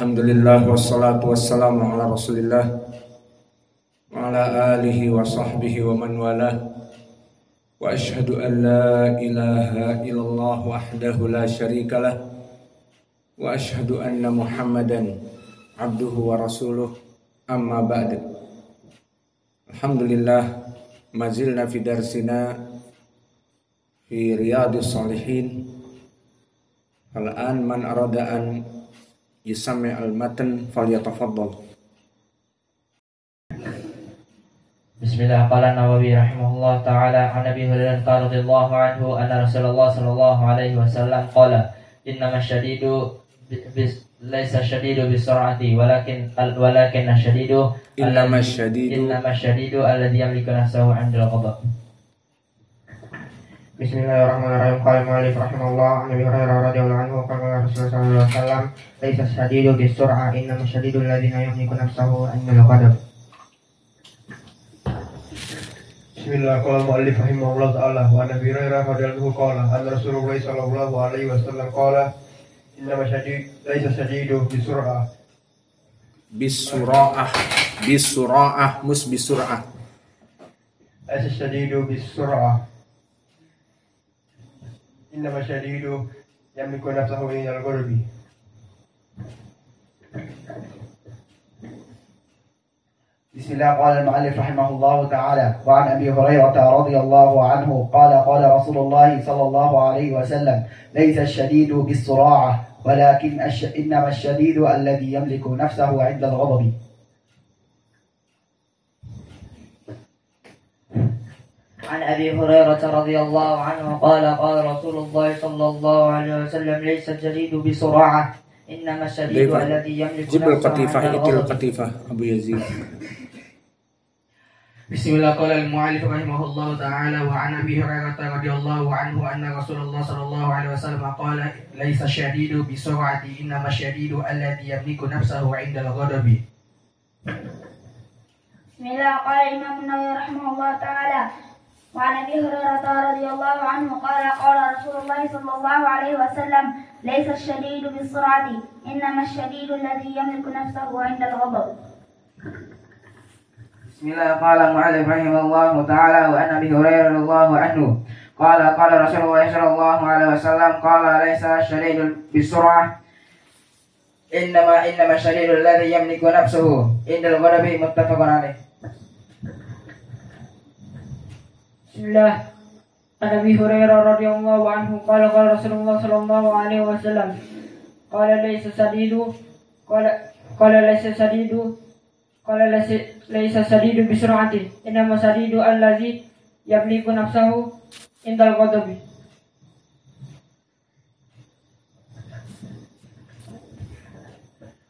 Alhamdulillah wassalatu wassalamu ala Rasulillah wa ala alihi wa sahbihi wa man walah. Wa ashhadu an la ilaha illallah wahdahu la syarikalah wa ashhadu anna Muhammadan abduhu wa rasuluh, amma ba'd. Alhamdulillah, mazilna fi darsina fi riyadus salihin. Al-an man arada an yusami al-matan falyatafaddal. Bismillah. Qala Nawawi rahimahullah ta'ala an Abi Hurairah radhiyallahu anhu anna Rasulullah sallallahu alaihi wasallam qala innamas syadidu laysa syadidu bisur'ati walakin asyadidu innamas syadidu alladhi yamliku nafsahu 'inda al-ghadab. Bismillahirrahmanirrahim. Qala mu'allif rahimahullah an Abi Hurairah radhiyallahu anhu qala Rasulullah sallallahu alaihi wasallam laisa syadidu bisur'a innamas syadidu alladhina yamliku nafsahu 'inda al-ghadab. Bismillah. Qala mu'allif rahimahullah ta'ala wa an Abi Hurairah radhiyallahu anhu qala anna Rasulullah sallallahu alaihi wasallam qala innamas syadidu laisa syadidu bisur'a bisur'ah mus bisur'ah laisa syadidu bisur'a innama syadidu yamliku nafsahu minal ghadabi. Bismillah. Qala al-mu'allif rahimahullahu ta'ala wa an Abi Hurairah radhiyallahu anhu qala qala Rasulullah sallallahu alaihi wasallam laysa ash-shadidu bis-sura'ah walakin innama ash-shadidu alladhi yamliku nafsahu 'inda al-ghadabi. عن أبي هريرة رضي الله عنه قال قال رسول الله صلى الله عليه وسلم ليس الجليد بسرعة إنما الشديد الذي يملك نفسه عند الغضب. أبو يزيد. Bismillah. Qala al-mu'allif rahimahullahu ta'ala wa an Abi Hurairah radhiyallahu anhu anna Rasulullah sallallahu alaihi wasallam qala laisa syadidu bisur'ati innama syadidu alladhi yamliku nafsahu 'inda al-ghadabi. Bismillah. Qala Imam Nawawi rahimahullahu ta'ala wa an Abi Hurairah radhiyallahu anhu qala qala Rasulullah sallallahu alaihi wasallam laisa ash-shadidu bis-sur'ati innama ash-shadidu alladhi yamliku nafsahu 'inda al-ghadab. Bismillah. Qala mu'allif rahimahullahu ta'ala wa an Abi Hurairah radhiyallahu anhu qala qala Rasulullah sallallahu alaihi wasallam qala laisa ash-shadidu bis-sur'ah innama ash-shadidu alladhi yamliku nafsahu 'inda al-ghadabi. Muttafaqun alaih. Bismillah. An Abi Hurairah radhiyallahu anhu qala qala Rasulullah sallallahu alaihi wasallam qala laysa sadidu bisur'ati innama sadidu allazi yamliku nafsahu indal ghadabi.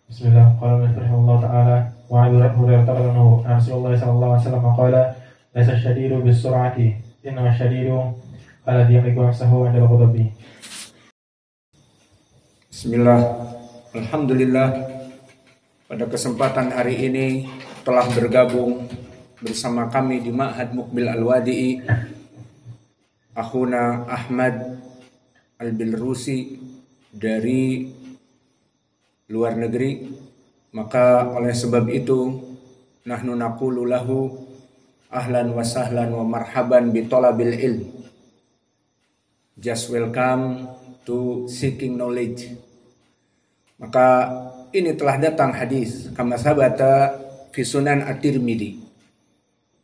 Bismillah. Qala rahimahullah ta'ala wa Abi Hurairah radhiyallahu anhu Rasulullah sallallahu alaihi wasallam qala laisa syadidu bis-sur'ati innama syadidu alladhi yamliku nafsahu 'inda al-ghadabi. Bismillah. Alhamdulillah, pada kesempatan hari ini telah bergabung bersama kami di Ma'had Muqbil Al-Wadi'i akhuna Ahmad Al-Bilrusi dari luar negeri. Maka oleh sebab itu nahnu naqulu lahu ahlan wa sahlan wa marhaban bi talabil ilm. Just welcome to seeking knowledge. Maka ini telah datang hadis kama sabata fi Sunan At-Tirmidzi.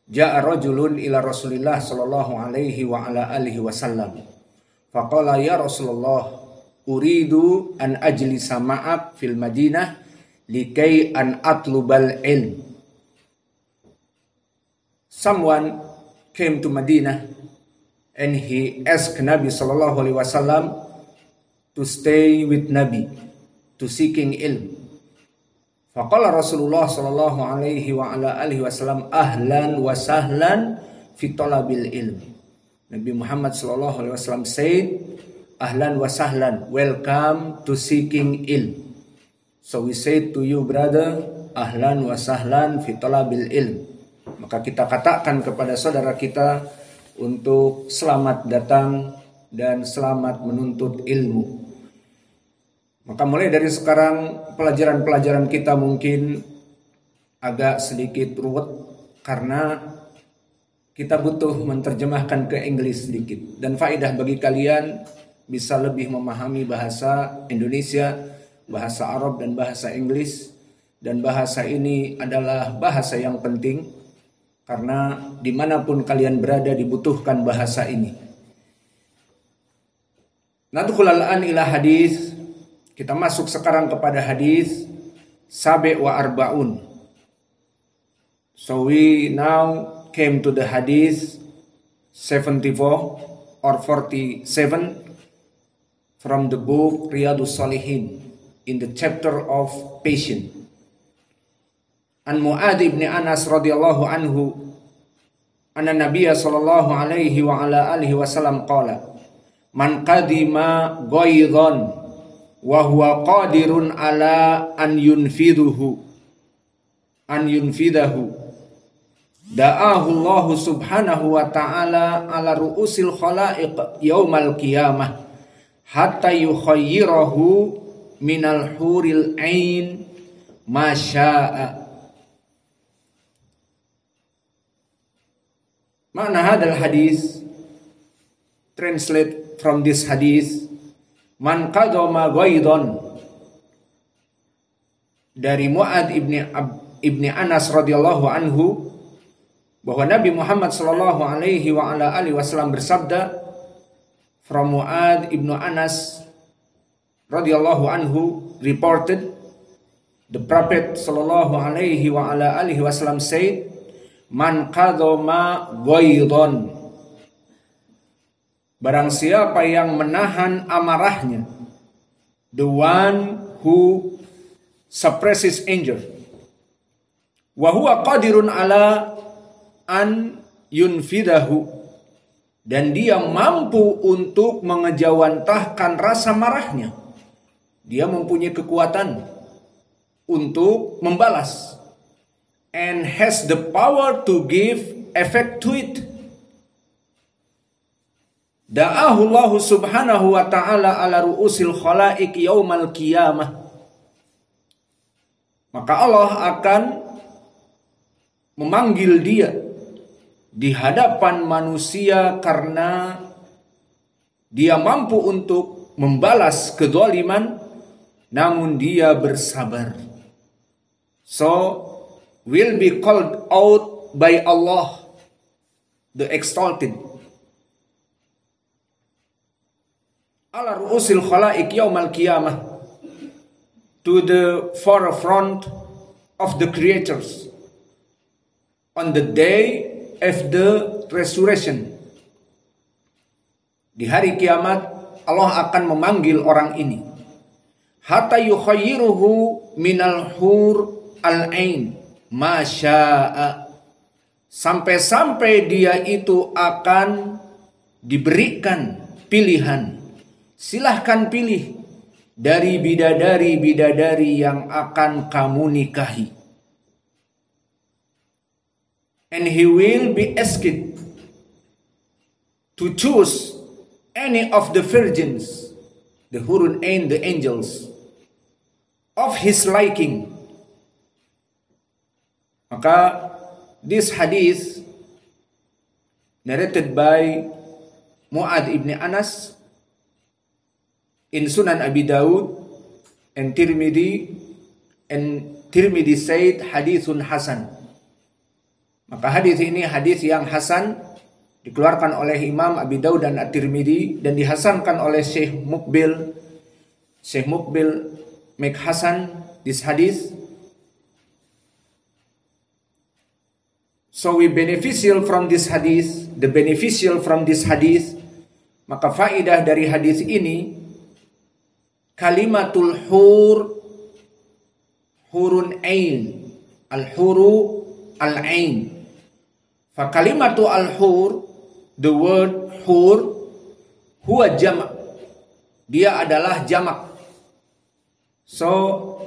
Ja'a rajulun ila Rasulillah sallallahu alaihi wa ala alihi wasallam. Faqala ya Rasulullah, uridu an ajlisa ma'ak fil Madinah likai an atlubal ilm. Someone came to Medina and he asked Nabi sallallahu alaihi wasallam to stay with Nabi to seeking ilm. Faqala Rasulullah sallallahu alaihi wa ala alihi wasallam ahlan wa sahlan fi talabil ilm. Nabi Muhammad sallallahu alaihi wasallam said ahlan wa sahlan, welcome to seeking ilm. So we say to you brother, ahlan wa sahlan fi talabil ilm. Maka kita katakan kepada saudara kita untuk selamat datang dan selamat menuntut ilmu. Maka mulai dari sekarang pelajaran-pelajaran kita mungkin agak sedikit ruwet karena kita butuh menerjemahkan ke Inggris sedikit. Dan faedah bagi kalian bisa lebih memahami bahasa Indonesia, bahasa Arab dan bahasa Inggris. Dan bahasa ini adalah bahasa yang penting karena dimanapun kalian berada dibutuhkan bahasa ini. Nadkhul al-an ila hadis. Kita masuk sekarang kepada hadis Sabi' wa Arba'un. So we now came to the hadis 74 or 47 from the book Riyadus Salihin in the chapter of patience. An Mu'adz ibn Anas radhiyallahu anhu anna Nabiyya sallallahu alaihi wa ala alihi wasallam qala man qadima ghaidhan wa huwa qadirun ala an yunfidahu da'ahu Allah subhanahu wa ta'ala ala ru'usil khalaiq yaumal qiyamah hatta yukhayyirahu minal huril ain ma syaa. Makna hadal hadis, translate from this hadis, man qadama ghaidon, dari Mu'adz ibni Anas radhiyallahu anhu, bahwa Nabi Muhammad sallallahu alaihi wa ala alihi wasallam bersabda, from Mu'adz ibnu Anas radhiyallahu anhu reported, the Prophet sallallahu alaihi wa ala alihi wasallam said, man qadama ghaidon, barang siapa yang menahan amarahnya, the one who suppresses anger, wa huwa qadirun ala an yunfidahu, dan dia mampu untuk mengejawantahkan rasa marahnya, dia mempunyai kekuatan untuk membalas, and has the power to give effect to it. Da'ahu Allah subhanahu wa ta'ala ala ru'usil khalaiq yaumal qiyamah, maka Allah akan memanggil dia di hadapan manusia karena dia mampu untuk membalas kezaliman namun dia bersabar. So will be called out by Allah the exalted ala ru'usil khalaiq yaumal qiyamah, to the forefront of the creators on the day of the resurrection. Di hari kiamat Allah akan memanggil orang ini hatta yukhayyiruhu minal hur al-ain ma syaa, sampai-sampai dia itu akan diberikan pilihan, silahkan pilih dari bidadari-bidadari yang akan kamu nikahi. And he will be asked to choose any of the virgins, the hurun ain, the angels, of his liking. Maka this hadith narrated by Mu'adz ibn Anas in Sunan Abi Dawud and Tirmidhi said hadithun hasan. Maka hadis ini hadis yang hasan, dikeluarkan oleh Imam Abi Dawud dan At-Tirmidhi dan dihasankan oleh Syekh Muqbil. Syekh Muqbil make hasan this hadis. So we beneficial from this hadis, the beneficial from this hadis. Maka faidah dari hadis ini, kalimatul hurun ain, al-huru al-ain. Fa kalimatu al-hur, the word hur, huwa jamak, dia adalah jamak. So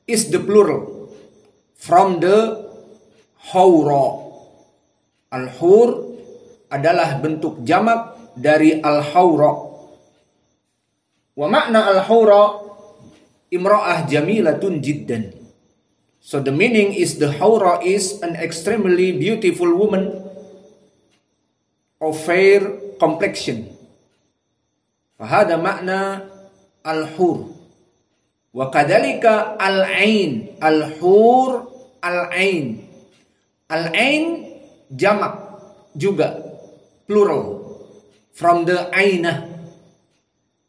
is the plural from the hawra. Al-hur adalah bentuk jamak dari al-hawra. Wa makna al-hawra imra'ah jamilatun jiddan. So the meaning is the hawra is an extremely beautiful woman of fair complexion. Fahada makna al-hur. Wa kadhalika al-ain. Al-hur, al-ain. Al-ain jamak juga, plural. From the ainah.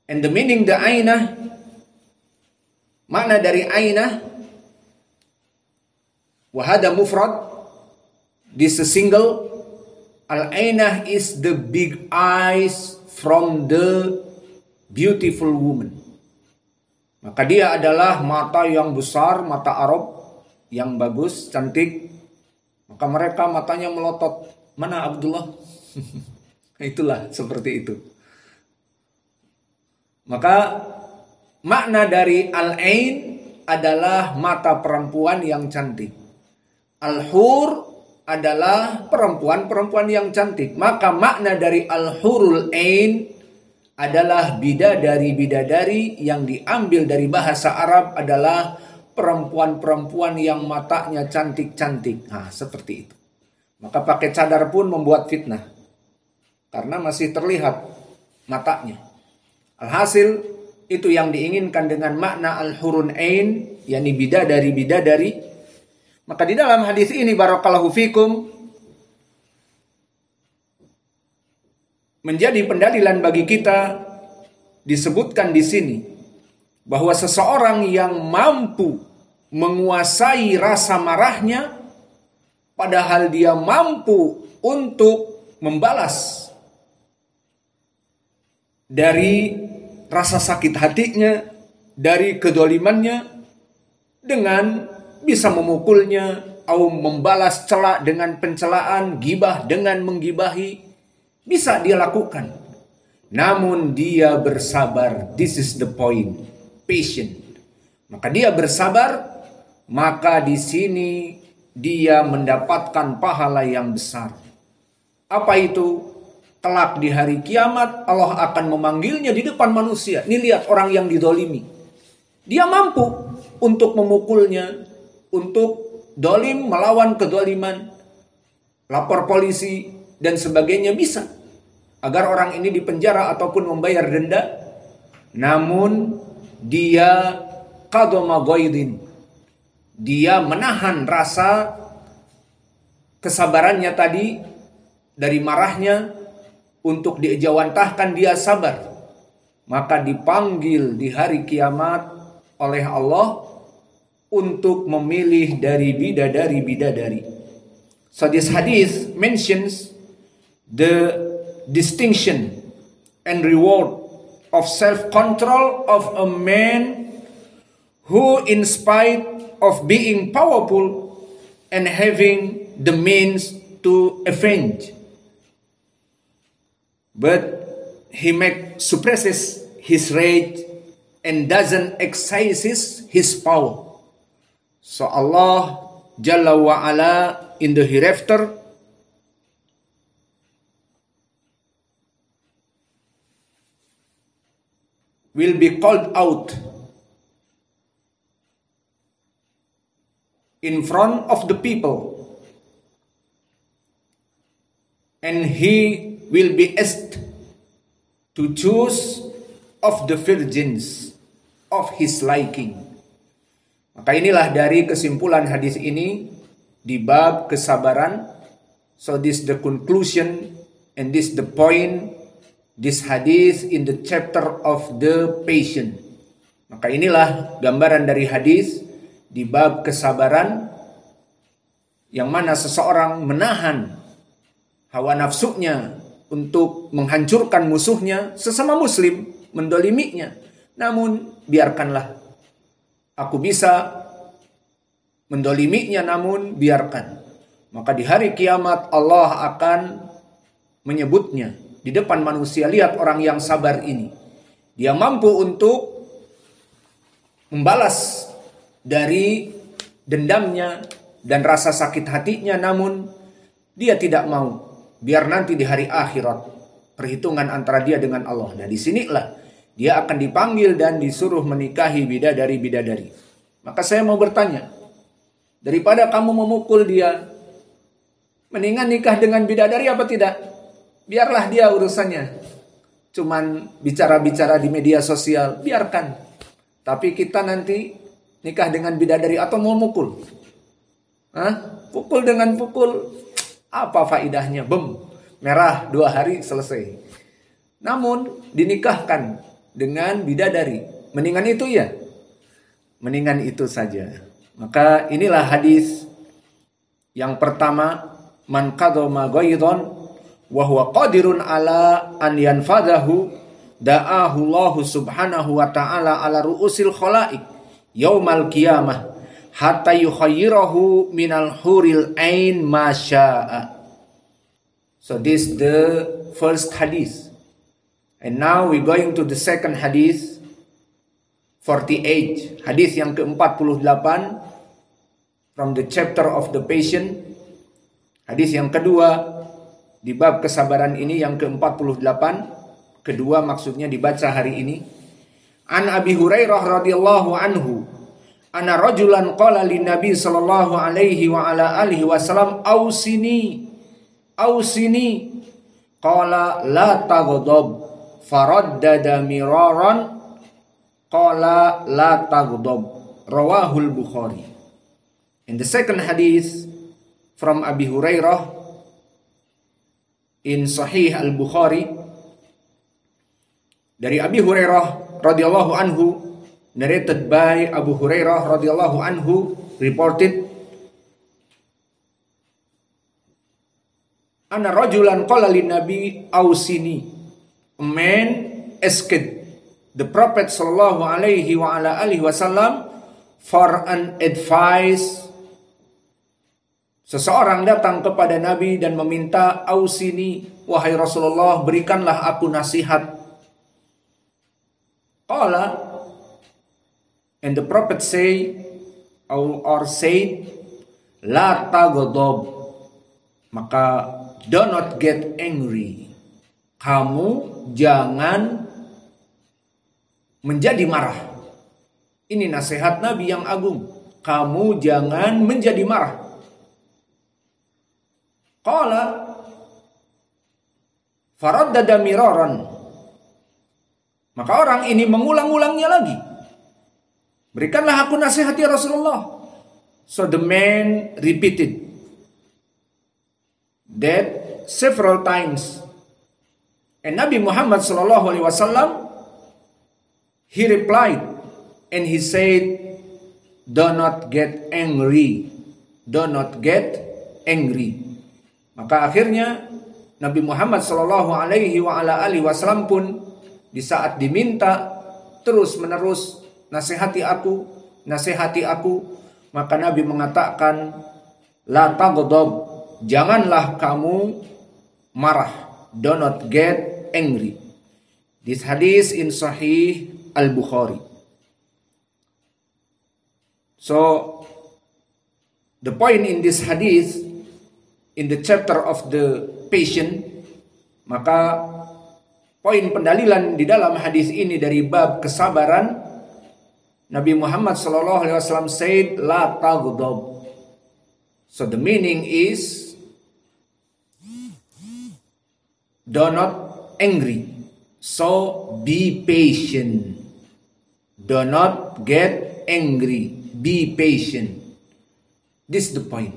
And the meaning the ainah, makna dari ainah, wahada mufrad, this is single. Al-ainah is the big eyes from the beautiful woman. Maka dia adalah mata yang besar, mata Arab yang bagus, cantik. Maka mereka matanya melotot. Mana Abdullah? Itulah seperti itu. Maka makna dari al-ain adalah mata perempuan yang cantik. Al-hur adalah perempuan-perempuan yang cantik. Maka makna dari al-hurul ain adalah bidadari-bidadari yang diambil dari bahasa Arab adalah perempuan-perempuan yang matanya cantik-cantik. Nah, seperti itu. Maka pakai cadar pun membuat fitnah. Karena masih terlihat matanya. Alhasil, itu yang diinginkan dengan makna al-hurun ain, yakni bidadari-bidadari. Maka di dalam hadis ini, barakallahu fikum, menjadi pendalilan bagi kita, disebutkan di sini, bahwa seseorang yang mampu menguasai rasa marahnya, padahal dia mampu untuk membalas dari rasa sakit hatinya, dari kedolimannya, dengan bisa memukulnya, atau membalas celak dengan pencelaan, gibah dengan menggibahi, bisa dia lakukan. Namun dia bersabar. This is the point. Patient. Maka dia bersabar, maka di sini dia mendapatkan pahala yang besar. Apa itu? Kelak di hari kiamat Allah akan memanggilnya di depan manusia. Ini lihat orang yang didolimi. Dia mampu untuk memukulnya, untuk dolim, melawan kedoliman, lapor polisi dan sebagainya bisa. Agar orang ini dipenjara ataupun membayar denda. Namun dia qadama ghaidin. Dia menahan rasa kesabarannya tadi dari marahnya. Untuk diejawantahkan dia sabar. Maka dipanggil di hari kiamat oleh Allah untuk memilih dari bidadari-bidadari. So this hadith mentions the distinction and reward of self-control of a man who, in spite of being powerful and having the means to avenge, but he suppresses his rage and doesn't exercise his power. So Allah Jalla wa Ala in the hereafter will be called out in front of the people, and he will be asked to choose of the virgins of his liking. Maka inilah dari kesimpulan hadis ini di bab kesabaran. So this the conclusion and this the point, this hadis in the chapter of the patient. Maka inilah gambaran dari hadis di bab kesabaran, yang mana seseorang menahan hawa nafsunya untuk menghancurkan musuhnya, sesama muslim, mendoliminya. Namun biarkanlah, aku bisa mendoliminya, namun biarkan. Maka di hari kiamat Allah akan menyebutnya di depan manusia. Lihat orang yang sabar ini. Dia mampu untuk membalas dari dendamnya dan rasa sakit hatinya, namun dia tidak mau. Biar nanti di hari akhirat perhitungan antara dia dengan Allah. Nah, disinilah dia akan dipanggil dan disuruh menikahi bidadari-bidadari. Maka saya mau bertanya, daripada kamu memukul dia, mendingan nikah dengan bidadari apa tidak? Biarlah dia urusannya. Cuman bicara-bicara di media sosial, biarkan. Tapi kita nanti nikah dengan bidadari atau mau mukul? Pukul dengan pukul, apa faidahnya? Merah 2 hari selesai. Namun dinikahkan dengan bidadari, mendingan itu ya? Mendingan itu saja. Maka inilah hadis yang pertama, man qadama ghaidhan wa huwa qadirun ala an yanfadahu da'ahu Allah subhanahu wa ta'ala ala ru'usil khalaik yaumal qiyamah hatta yukhayyirahu minal huril ain ma syaa. So this is the first hadith. And now we going to the second hadith, 48. Hadis yang ke-48 from the chapter of the patient. Hadis yang kedua di bab kesabaran ini yang ke-48. Kedua maksudnya dibaca hari ini. An Abi Hurairah radhiyallahu anhu, ana rajulan qala lin Nabi sallallahu alaihi wa ala alihi wasallam ausini qala la taghdab faraddada miraran qala la taghdab rawahul Bukhari. In the second hadith from Abi Hurairah in Sahih Al-Bukhari, dari Abi Hurairah radhiyallahu anhu, narrated by Abu Hurairah radhiyallahu anhu, reported, Ana rajulan qala lin Nabi ausini. A man asked the Prophet sallallahu alaihi wa ala alihi wasallam for an advice. Seseorang datang kepada Nabi dan meminta, ausini, wahai Rasulullah, berikanlah aku nasihat. Qala, and the Prophet say or said, la taghdab, maka do not get angry. Kamu jangan menjadi marah. Ini nasihat Nabi yang agung. Kamu jangan menjadi marah. Qala faraddada miraran, maka orang ini mengulang-ulangnya lagi. Berikanlah aku nasihat ya Rasulullah. So the man repeated that several times. And Nabi Muhammad sallallahu alaihi wasallam, he replied and he said, do not get angry. Do not get angry. Maka akhirnya Nabi Muhammad sallallahu alaihi wa ala alihi wasallam pun di saat diminta terus menerus nasihati aku, maka Nabi mengatakan, la taghdab, janganlah kamu marah. Do not get angry. This hadith in Sahih Al-Bukhari. So the point in this hadith, in the chapter of the patient, maka poin pendalilan di dalam hadis ini dari bab kesabaran, Nabi Muhammad SAW said, la taghdab. So the meaning is, do not angry. So be patient. Do not get angry. Be patient. This is the point.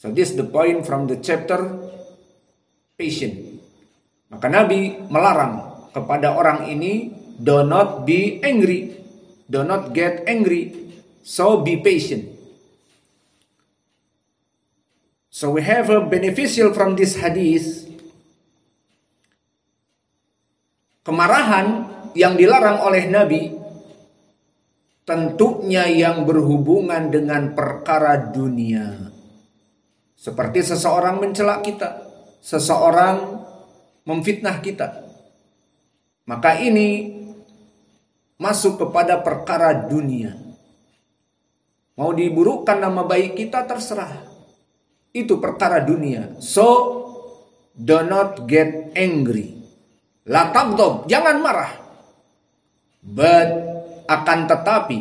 So this is the point from the chapter patient. Maka Nabi melarang kepada orang ini, do not be angry. Do not get angry. So be patient. So we have a beneficial from this hadith. Kemarahan yang dilarang oleh Nabi tentunya yang berhubungan dengan perkara dunia. Seperti seseorang mencela kita, seseorang memfitnah kita. Maka ini masuk kepada perkara dunia. Mau diburukkan nama baik kita, terserah. Itu perkara dunia. So, do not get angry. La taghdab, jangan marah. But akan tetapi,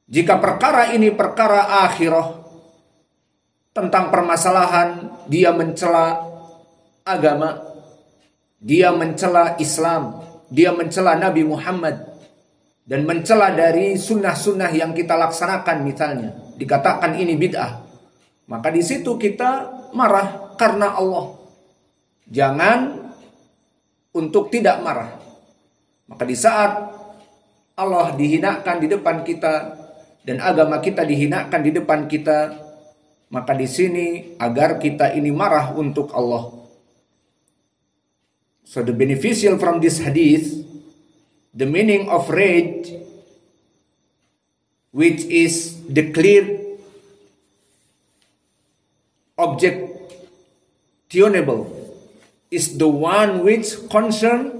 jika perkara ini perkara akhirah, tentang permasalahan dia mencela agama, dia mencela Islam, dia mencela Nabi Muhammad, dan mencela dari sunnah-sunnah yang kita laksanakan, misalnya dikatakan ini bid'ah, maka di situ kita marah karena Allah. Jangan untuk tidak marah. Maka di saat Allah dihinakan di depan kita dan agama kita dihinakan di depan kita, maka di sini agar kita ini marah untuk Allah. So the beneficial from this hadith, the meaning of rage, which is the clear objectionable, is the one which concern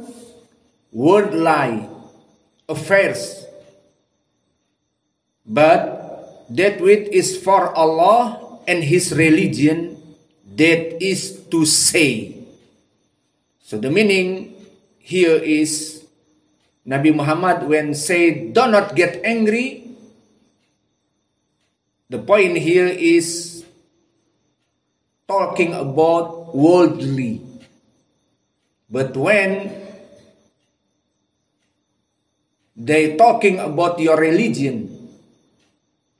worldly affairs, but that which is for Allah and His religion, that is to say. So the meaning here is Nabi Muhammad when said do not get angry, the point here is talking about worldly. But when they talking about your religion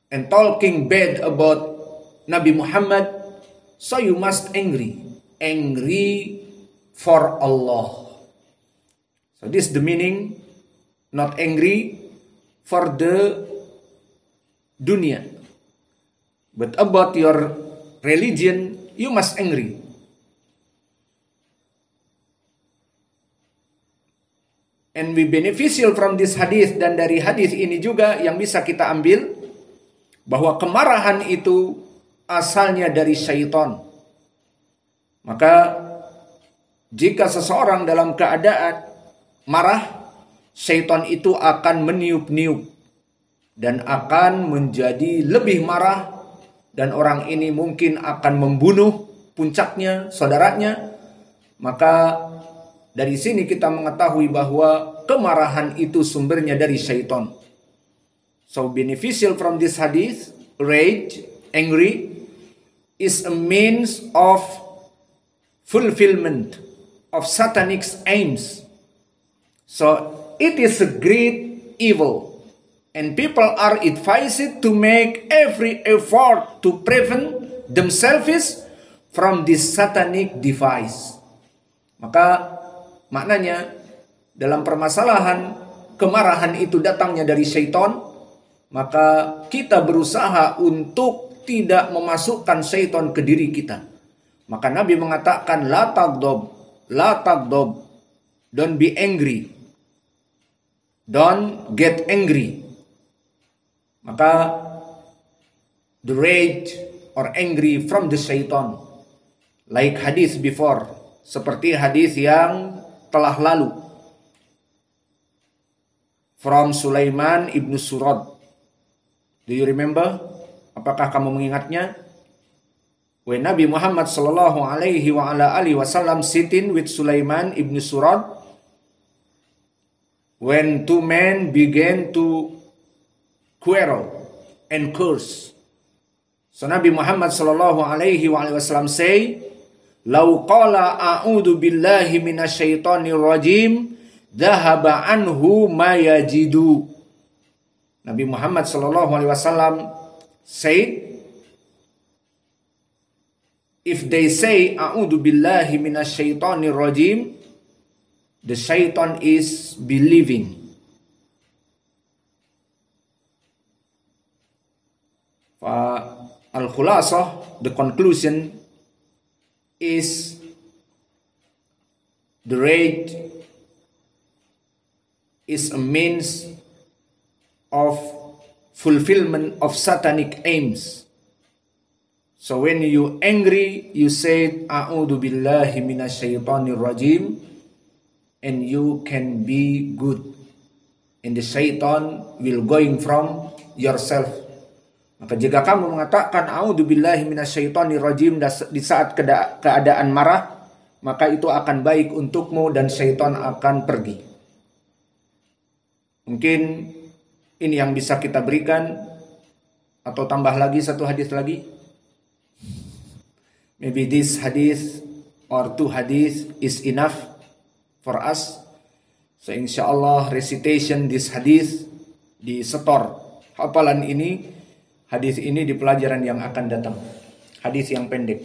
and talking bad about Nabi Muhammad, so you must angry for Allah. So this is the meaning, not angry for the dunya, but about your religion you must angry. And we beneficial from this hadith, dan dari hadis ini juga yang bisa kita ambil bahwa kemarahan itu asalnya dari syaitan. Maka jika seseorang dalam keadaan marah, syaitan itu akan meniup-niup dan akan menjadi lebih marah, dan orang ini mungkin akan membunuh puncaknya, saudaranya. Maka dari sini kita mengetahui bahwa kemarahan itu sumbernya dari syaitan. So beneficial from this hadith, rage, angry, is a means of fulfillment of satanic aims. So it is a great evil, and people are advised to make every effort to prevent themselves from this satanic device. Maka maknanya dalam permasalahan kemarahan itu datangnya dari syaitan, maka kita berusaha untuk tidak memasukkan syaitan ke diri kita. Maka Nabi mengatakan la tagdob, don't be angry, don't get angry. Maka the rage or angry from the shaitan, like hadis before, seperti hadis yang telah lalu from Sulaiman ibnu Surad. Do you remember? Apakah kamu mengingatnya? When Nabi Muhammad sallallahu alaihi wa ala alihi wasallam sitting with Sulaiman ibnu Surad, when two men began to quarrel and curse. So Nabi Muhammad sallallahu alaihi wa alihi wasallam say, "Lau qala a'udzu billahi minasyaitonir rajim, dhahaba anhu ma yajidu." Nabi Muhammad sallallahu alaihi wasallam said, if they say a'udzu billahi minasyaitonir rajim, the shaitan is believing. Al-Khulasah, the conclusion is the rage is a means of fulfillment of satanic aims. So when you angry, you say a'udzu billahi minasyaitonir rajim, and you can be good, and the shaitan will going from yourself. Maka jika kamu mengatakan a'udzubillahi minasyaitonir rajim di saat keadaan marah, maka itu akan baik untukmu dan syaitan akan pergi. Mungkin ini yang bisa kita berikan, atau tambah lagi satu hadis lagi. Maybe this hadith or two hadith is enough for us. So insyaallah recitation this hadith di setor hafalan ini, hadis ini di pelajaran yang akan datang. Hadis yang pendek.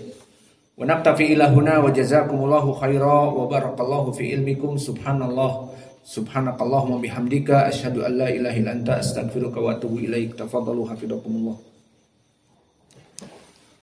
Wa naktafi ila huna wa jazakumullahu khaira wa barakallahu fi ilmikum. Subhanallah subhanakallahumma bihamdika asyhadu an la ilaha illa anta astaghfiruka wa atubu ilaik. Tafadhalu hafizakumullah.